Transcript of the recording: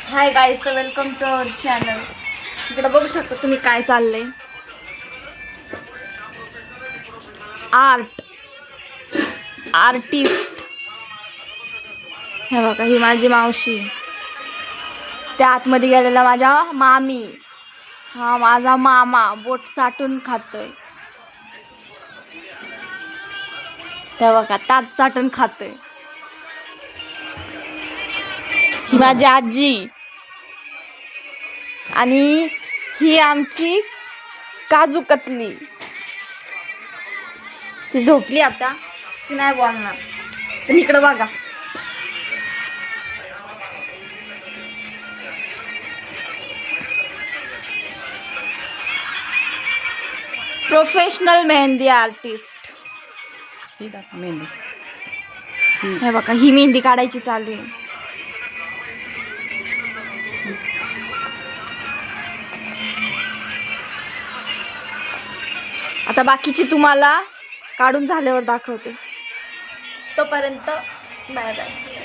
Hi guys, तर welcome to our channel. इकडे बघू शकता तुम्ही काय चाललंय. आर्टिस्ट. हे बघा, ही माझी मावशी. त्या आतमध्ये गेलेला माझ्या मामी. हा माझा मामा बोट चाटून खातोय. ते बघा, ताट चाटून खातोय. ही माझी आजी. आणि ही आमची काजू कतली. ती झोपली आता, ती नाही बोलणार. पण इकडं बघा, प्रोफेशनल मेहंदी आर्टिस्ट. मेहंदी हे बघा, ही मेहंदी काढायची चालू आहे. आता बाकीची तुम्हाला काढून झाल्यावर दाखवते. तोपर्यंत बाय बाय.